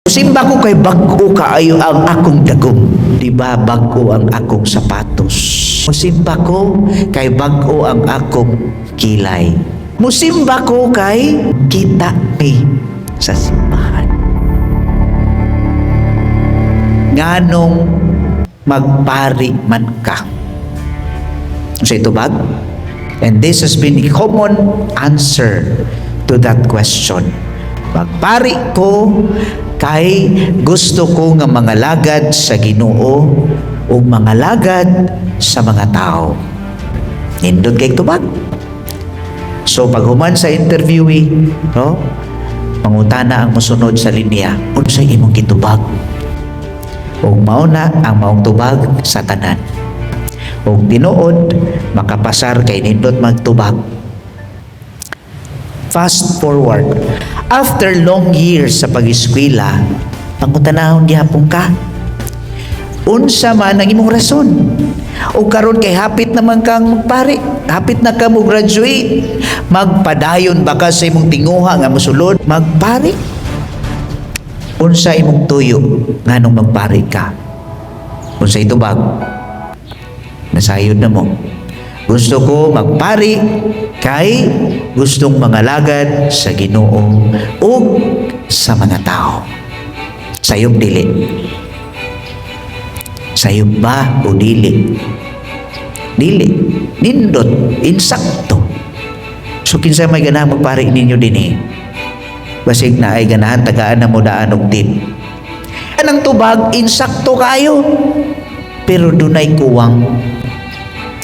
Simba ko kay bag-o kaayo ang akong dagom. Di ba bag-o ang akong sapatos? Musimba ko kay bag-o ang akong kilay. Musimba ko kay kita mi sa simbahan. Nganong magpari man ka? So ito ba? And this has been a common answer to that question. Magpari ko kay gusto ko nga mga lagad sa Ginoo o mga lagad sa mga tao. Nindot kay tubag. So pag human sa interviewee, no, mangutana ang musunod sa linya, unsay imong gitubag? O mauna ang maong tubag sa tanan. O tinuod, makapasar kay nindot magtubag. Fast forward. After long years sa pag-eskwela, pangutanahon gihapon ka. Unsa man ang imong rason? O karon kay hapit naman kang magpari, hapit na ka mo graduate, magpadayon baka sa imong tinguha nga mosulod, magpari. Unsa imong tuyo nganong magpari ka? Unsa itubag? Nasayod na mo. Gusto ko magpari kay gustong mangalagad sa Ginoo o sa mga tao. Sayop dili. Sayop ba o dili? Dili. Nindot. Insakto. So kinsa may ganahan magpari ninyo din eh. Basig na ay ganahan tagaan na mo daan og tin. Anang tubag, insakto kayo. Pero dunay kuwang.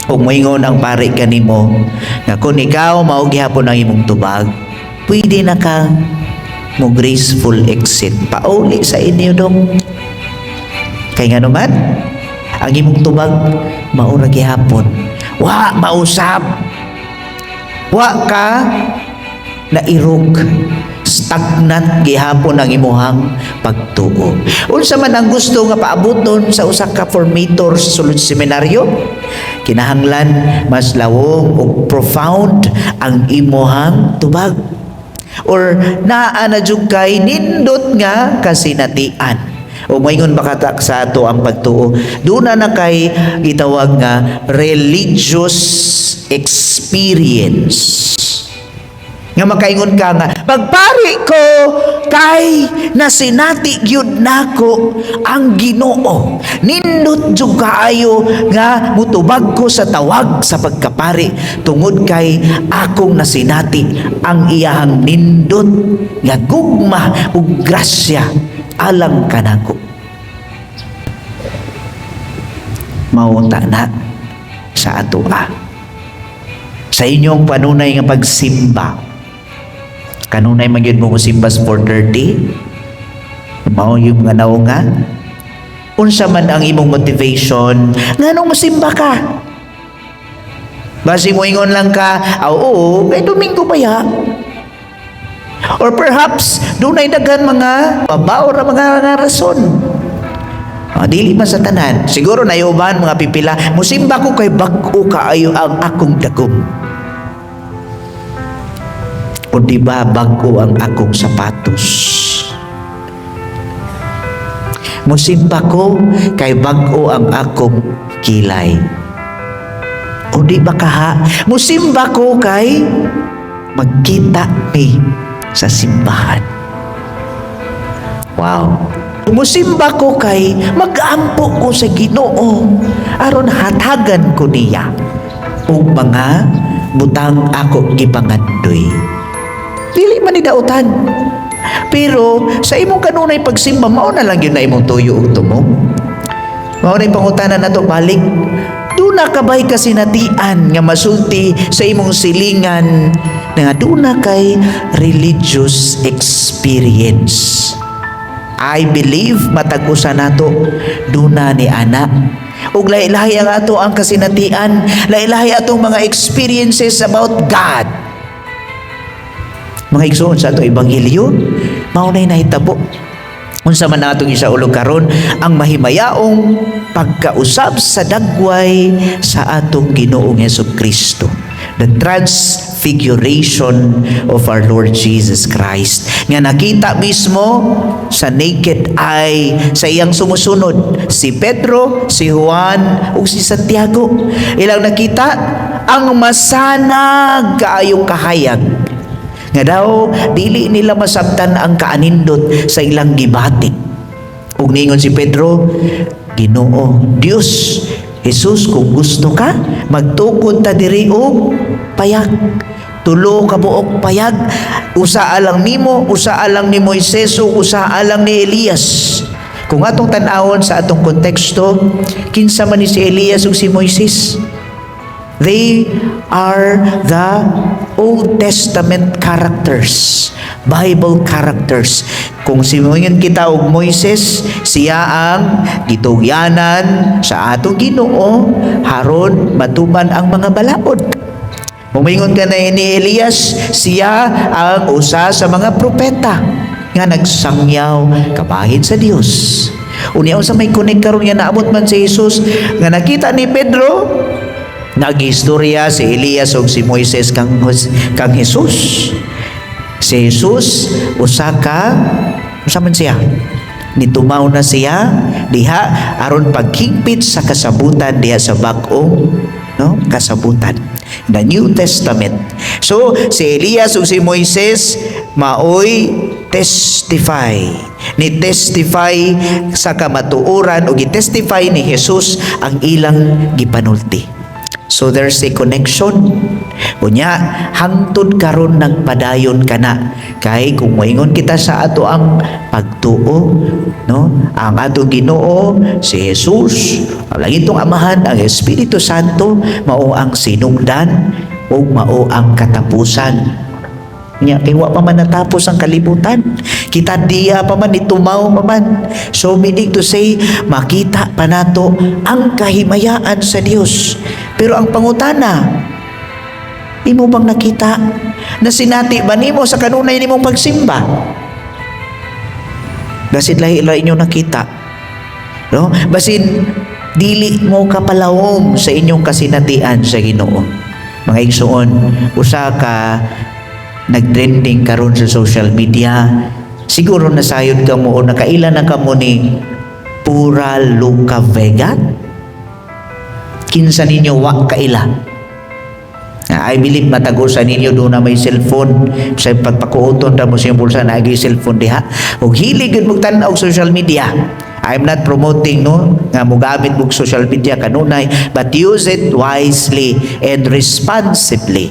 Kung moingon ang pari kanimo nga kung ikaw mao gihapon ang imong tubag, pwede na ka mo graceful exit pauli sa inyo dong. Kay nga naman ang imong tubag mao ra gihapon. Wa mausab. Wa ka nairog. Stagnant gihapon ang imuhang pagtuo. Unsa man ang gusto nga paabuton sa usa ka formator sa sulod seminaryo, kinahanglan mas lawom o profound ang imuhang tubag. Or naa na jud kay nindot nga kasinatian. O moingon bakatak sa ato ang pagtuo, duna na kay gitawag nga religious experience. Nga makaingon ka nga, magpari ko kay nasinati gyud nako ang Ginoo. Nindot jud kaayo nga mutubag ko sa tawag sa pagkapari tungod kay akong nasinati ang iyahang nindot nga gugma ug grasya alang kanako. Maunta na sa atoa. Sa inyong panunay nga pagsimba, kanunay magyud mo simba 4:30, mao yung mga naunga. Unsa man ang imong motivation nganong mosimba ka? Basi mo ingon lang ka, oo, kay Domingo ba ya? Or perhaps dunay daghan mga babaor mga rason. Dili man sa tanan. Siguro nayuban mga pipila, mosimba ko kay bag-o kaayo ang akong dagom. O di ba bago ang akong sapatos? Musimba ko kay bago ang akong kilay. O di ba kaha? Musimba ko kay magkita mi sa simbahan. Wow. Musimba ko kay mag-ampo ko sa Ginoo aron hatagan ko niya ug mga butang ako gipangandoy. Dili man idautan. Pero sa imong kanunay pagsimba, mao na lang yun na imong tuyo ug tumo. Mao na yung pangutanan nato balik. Duna ka ba'y kasinatian nga masulti sa imong silingan nga duna kay religious experience. I believe matag-usa nato duna ni ana. Ug lahi-lahi ang ato ang kasinatian, lahi-lahi atong mga experiences about God. Mga igsoon sa atong ebanghelyo, maunay nahitabo. Unsa man atong isaulog karon ang mahimayaong pagkausab sa dagway sa atong Ginoong Hesukristo. The transfiguration of our Lord Jesus Christ. Nga nakita mismo sa naked eye sa iyang sumusunod. Si Pedro, si Juan, o si Santiago. Ilang nakita ang masanag kaayong kahayag. Nga daw, dili nila masabtan ang kaanindot sa ilang gibati. Ug ningon si Pedro, Ginoo, Dios, Jesus, kung gusto ka, magtukod ta diri og payag. Tulo ka buok payag, usa alang nimo, usa alang ni Moises, o usa alang ni Elias. Kung atong tan-awon sa atong konteksto, kinsa man ni si Elias ug si Moises? They are the Old Testament characters, Bible characters. Kung simuingin kita og Moises, siya ang gitugyanan sa atong Ginoo haron matuman ang mga balaod. Mumingon ka na ni Elias, siya ang usa sa mga propeta nga nagsangyaw kabahin sa Dios. Unya sa may connect karon nga naabot man si Jesus nga nakita ni Pedro, nagistorya si Elias ug si Moises kang Jesus. Si Jesus usa man siya, nitumaw na siya diha aron paghigpit sa kasabutan diha sa bag-ong kasabutan, the New Testament. So si Elias ug si Moises maoy testify sa kamatuoran ug i-testify ni Jesus ang ilang gipanulti. So there's a connection. Unya, hangtod karon nagpadayon kana. Kay kung moingon kita sa ato ang pagtuo, ang atong Ginoo, si Jesus, ang langitong Amahan, ang Espiritu Santo, mao ang sinugdan o mao ang katapusan. Nya kay wa pa man natapos ang kalibutan, kita diya pa man, itumaw pa man. So meaning to say, makita pa nato ang kahimayaan sa Dios. Pero ang pangutana, imo bang nakita na sinati ba nimo sa kanunay nimong pagsimba? Basin lahi-lahi inyo nakita, basin dili mo kapalawom sa inyong kasinatian sa Ginoo. Mga igsoon, usa ka nagtrending karon sa social media, siguro nasayod ka mo o nakailan na ka mo ni Pura Luca Vega. Kinsa ninyo wa kaila? I believe matago sa ninyo doon na may cellphone, sa pagpakuuton ta mo sa bulsa na agi cellphone diha, ug hilig gyud mo tan-aw social media. I'm not promoting nga mogamit og social media kanunay, but use it wisely and responsibly.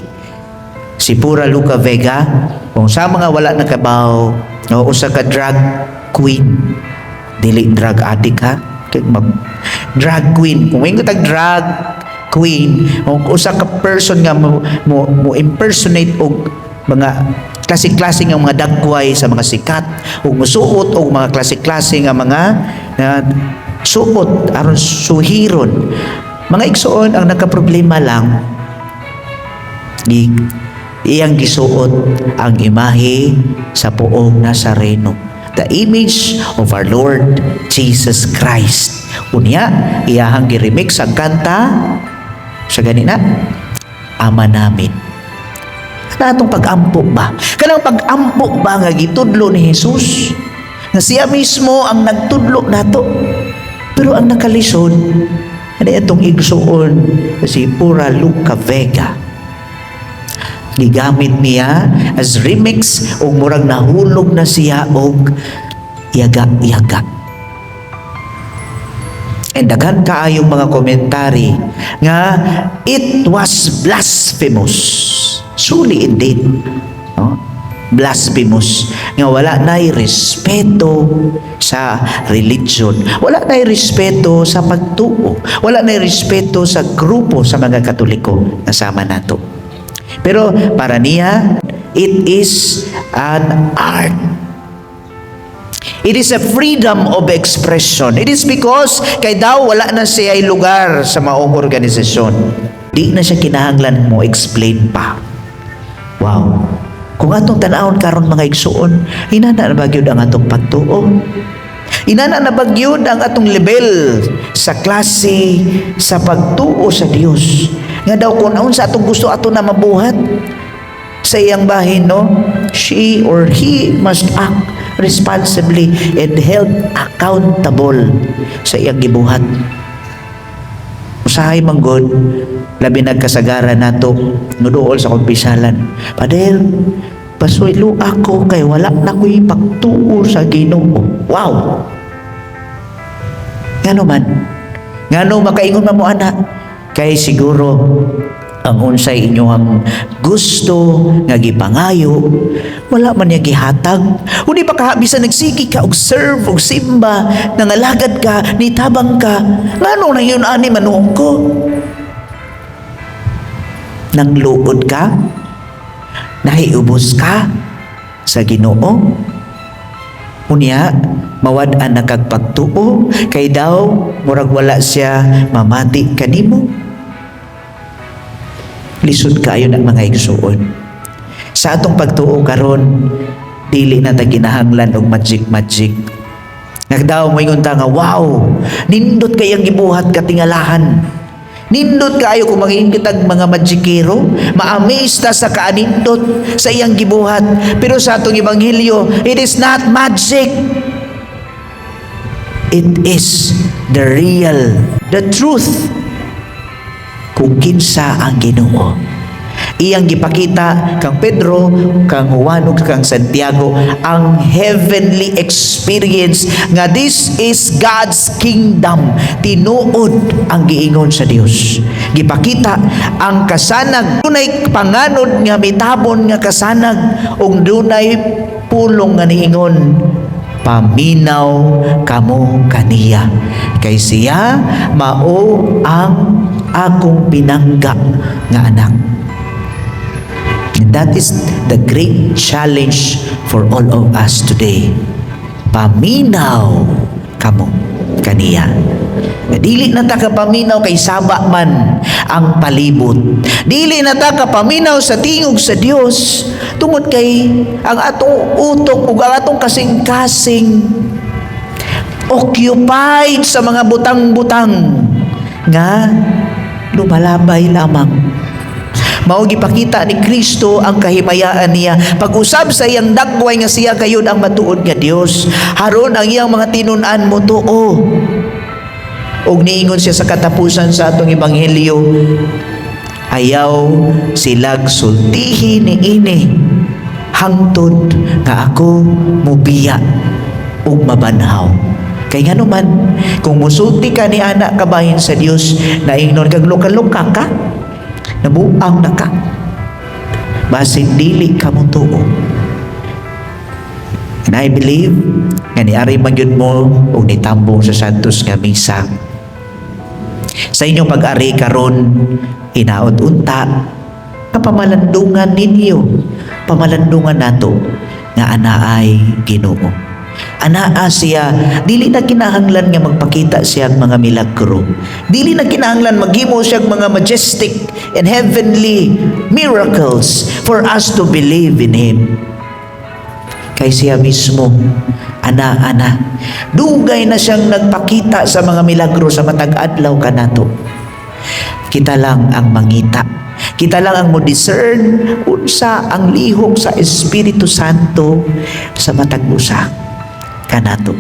Si Pura Luca Vega, kung sa mga wala nakabaw, usa ka drug queen, dili drug addict ha, drug queen. Kung may tag drug queen, kung usa ka person nga mo impersonate og mga klase-klase nga mga dagway sa mga sikat, ug musuot og mga klase-klase nga mga suot aron suhiron. Mga igsoon, ang nakaproblema lang iyang gisuot ang imahe sa Poong Nazareno, the image of our Lord Jesus Christ. Unya, iyahang giremix ang kanta sa ganina, Ama Namin. Kanang pag-ampo ba? Kanang pag-ampo ba nga gitudlo ni Jesus? Na siya mismo ang nagtudlo nato. Pero ang nakalisod, ano itong igsuon si Pura Luca Vega. Gigamit niya as remix o murag nahulog na siya og yaga-yaga. And daghan kaayong mga komentary nga it was blasphemous. Truly indeed, blasphemous, nga wala na'y respeto sa religion, wala na'y respeto sa pagtuo, wala na'y respeto sa grupo sa mga Katoliko na sama nato. Pero para niya, it is an art. It is a freedom of expression. It is because kay daw wala na siya ay lugar sa maong organisasyon. Di na siya kinahanglan mo explain pa. Wow. Kung atong tanawon karon mga igsuon, hinana na ba gyud ang atong pagtuo? Inana na bagyod ang atong level sa klase sa pagtuo sa Dios. Nga daw kung sa atong gusto ato na mabuhat sa iyang bahin, no? She or he must act responsibly and held accountable sa iyang gibuhat. Usahay manggod, labi nagkasagaran nato nuduol sa kumpisalan. Padel, pasuylo ako kay wala na ko'y pagtuo sa Ginoo. Wow! Ngano man? Ngano makaingon man mo anak? Kay siguro ang unsay inyong gusto nga gipangayo wala man niya gihatag. Uni ba kahabisan nagsigi ka og serve og simba, nangalagad ka, nitabang ka. Ngano na yun ani manuong ko? Nangluod ka? Nahiubos ka sa Ginoo? Unya, mawad-an na kag pagtuo kay daw murag wala siya mamati kanimo. Lisod kaayo ng mga igsuon. Sa atong pagtuo karon, dili na ta ginahanglan og magic. Nagdaw mo ingon ta nga, wow, nindot kayang gibuhat katingalahan. Nindot kayo kung magingkitag mga magikero, ma-amaze ta sa kaanindot sa iyang gibuhat. Pero sa atong ebanghelyo, it is not magic. It is the real, the truth. Kung kinsa ang Ginoo. Iyang gipakita kang Pedro, kang Juan ug kang Santiago ang heavenly experience nga this is God's kingdom. Tinuod ang giingon sa Dios. Gipakita ang kasanag, dunay panganod nga mitabon nga kasanag ug dunay pulong nga niingon, paminaw kamo kaniya kay siya mao ang akong pinangga nga anak. And that is the great challenge for all of us today. Paminaw kamo kaniya. Dili na ta kapaminaw kay saba man ang palibot. Dili na ta kapaminaw sa tingog sa Dios tungod kay ang atong utok ug ang atong kasing-kasing occupied sa mga butang-butang nga lumalabay lamang. Mao gipakita ni Kristo ang kahimayaan niya pag-usab sa iyang dagway nga siya kayod ang matuod nga Dios. Haron ang iyang mga tinun-an mo tuo. Og niingon siya sa katapusan sa atong ebanghelyo, ayaw silag sultihi ni ini hangtod nga ako mubiya og mabanhaw. Kay nga naman, kung musulti ka ni anak kabahin sa Dios, naingnon kag luka-luka ka, nabuang na ka, basin dili ka mo tuo. And I believe nga niari man yun mo o nitambong sa Santos nga misa. Sa inyong pag-ari karon, inaot unta, kapamalandungan ninyo, pamalandungan nato nga anaay Ginoo. Anaa siya, dili na kinahanglan nga magpakita siya ang mga milagro. Dili na kinahanglan maghimo siya ang mga majestic and heavenly miracles for us to believe in Him. Kay siya mismo, ana-ana, dugay na siyang nagpakita sa mga milagro sa matag adlaw kanato. Kita lang ang mangita. Kita lang ang mo-discern unsa ang lihok sa Espiritu Santo sa matag usa kanato.